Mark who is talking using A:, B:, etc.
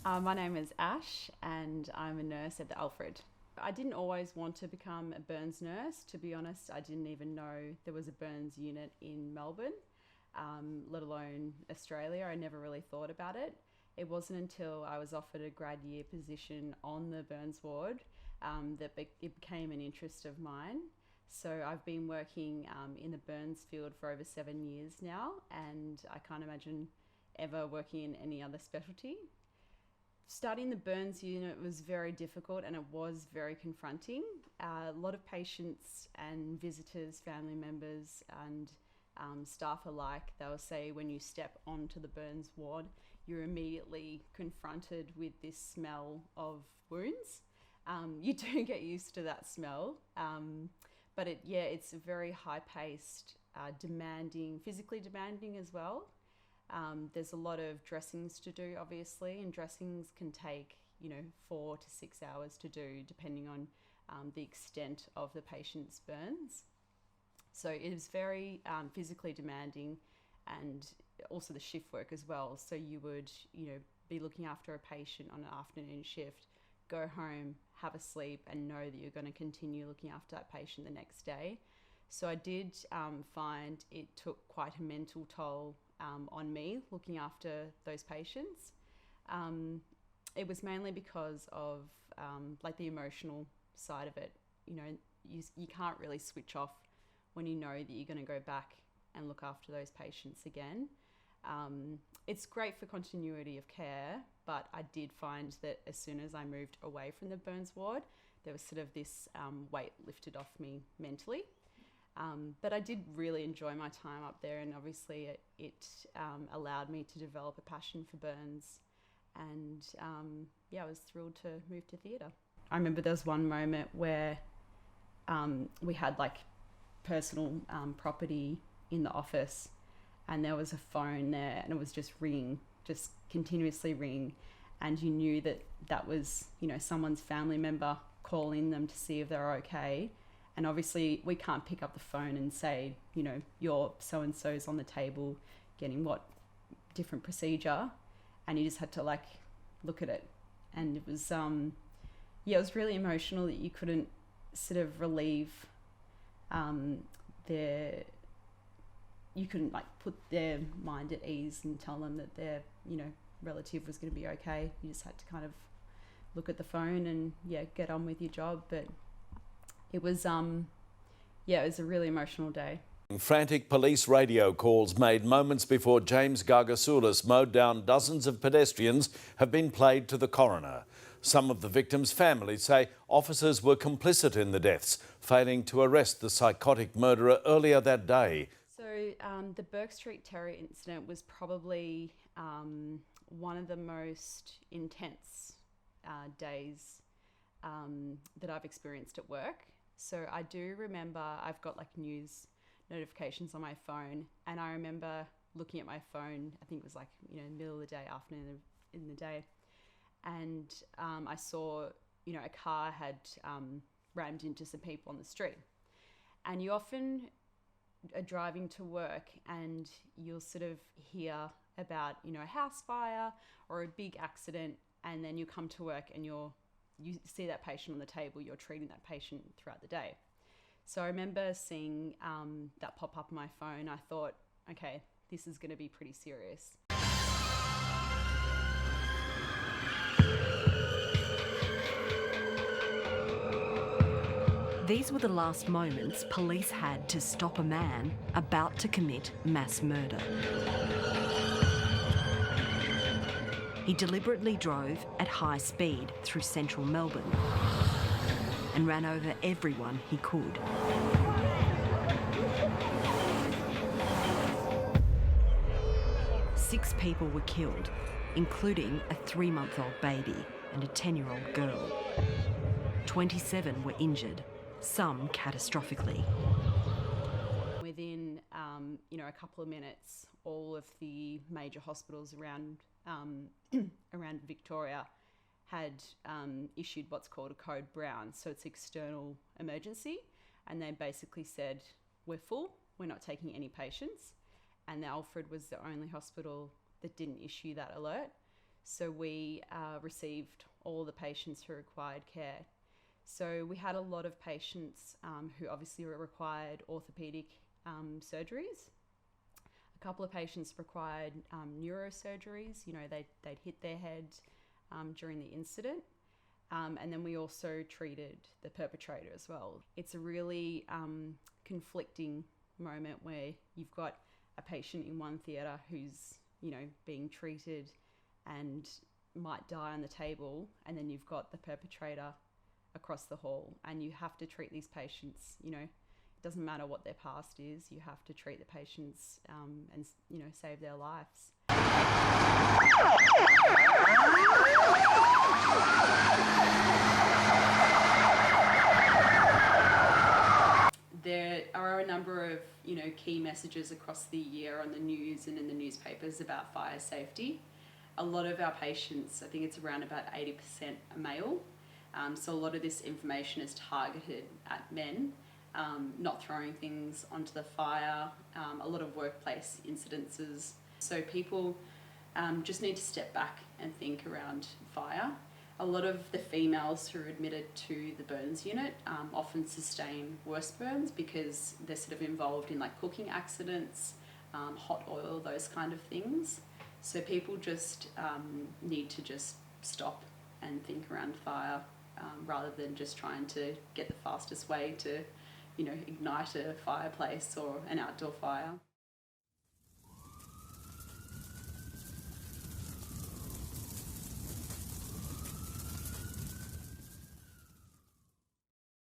A: My name is Ash and I'm a nurse at the Alfred. I didn't always want to become a burns nurse. To be honest, I didn't even know there was a burns unit in Melbourne, let alone Australia. I never really thought about it. It wasn't until I was offered a grad year position on the burns ward that it became an interest of mine. So I've been working in the burns field for over 7 years now, and I can't imagine ever working in any other specialty. Starting the burns unit was very difficult and it was very confronting. A lot of patients and visitors, family members and staff alike, they'll say when you step onto the burns ward, you're immediately confronted with this smell of wounds. You do get used to that smell, but it's a very high-paced, demanding, physically demanding as well. There's a lot of dressings to do, obviously, and dressings can take 4 to 6 hours to do, depending on the extent of the patient's burns. So it is very physically demanding, and also the shift work as well. So you would be looking after a patient on an afternoon shift, go home, have a sleep, and know that you're going to continue looking after that patient the next day. So I did find it took quite a mental toll on me looking after those patients. It was mainly because of the emotional side of it. You can't really switch off when you know that you're going to go back and look after those patients again. It's great for continuity of care, but I did find that as soon as I moved away from the burns ward, there was sort of this weight lifted off me mentally. But I did really enjoy my time up there, and obviously it allowed me to develop a passion for burns, and I was thrilled to move to theatre. I remember there was one moment where we had personal property in the office, and there was a phone there and it was just ringing, just continuously ringing, and you knew that was someone's family member calling them to see if they're okay. And obviously we can't pick up the phone and say, your so-and-so's on the table getting what different procedure. And you just had to look at it. And it was, it was really emotional that you couldn't sort of relieve you couldn't put their mind at ease and tell them that their, relative was going to be okay. You just had to kind of look at the phone and get on with your job. But it was it was a really emotional day.
B: Frantic police radio calls made moments before James Gargasoulis mowed down dozens of pedestrians have been played to the coroner. Some of the victims' families say officers were complicit in the deaths, failing to arrest the psychotic murderer earlier that day.
A: So the Burke Street terror incident was probably one of the most intense days that I've experienced at work. So I do remember I've got news notifications on my phone, and I remember looking at my phone, I think it was middle of the day, afternoon in the day, and I saw a car had rammed into some people on the street. And you often are driving to work and you'll sort of hear about a house fire or a big accident, and then you come to work and you see that patient on the table, you're treating that patient throughout the day. So I remember seeing that pop up on my phone. I thought, okay, this is going to be pretty serious.
C: These were the last moments police had to stop a man about to commit mass murder. He deliberately drove at high speed through central Melbourne and ran over everyone he could. Six people were killed, including a 3-month-old baby and a 10-year-old girl. 27 were injured, some catastrophically.
A: Within a couple of minutes, all of the major hospitals around Victoria had issued what's called a code brown. So it's external emergency, and they basically said, we're full, we're not taking any patients. And the Alfred was the only hospital that didn't issue that alert. So we received all the patients who required care. So we had a lot of patients who obviously required orthopedic surgeries. A couple of patients required neurosurgeries. They'd hit their head during the incident. And then we also treated the perpetrator as well. It's a really conflicting moment where you've got a patient in one theatre who's, being treated and might die on the table, and then you've got the perpetrator across the hall, and you have to treat these patients. It doesn't matter what their past is, you have to treat the patients and save their lives. There are a number of key messages across the year on the news and in the newspapers about fire safety. A lot of our patients, I think it's around about 80% are male. So a lot of this information is targeted at men, not throwing things onto the fire, a lot of workplace incidences. So people just need to step back and think around fire. A lot of the females who are admitted to the burns unit often sustain worse burns because they're sort of involved in like cooking accidents, hot oil, those kind of things. So people just need to just stop and think around fire rather than just trying to get the fastest way to, ignite a fireplace or an outdoor fire.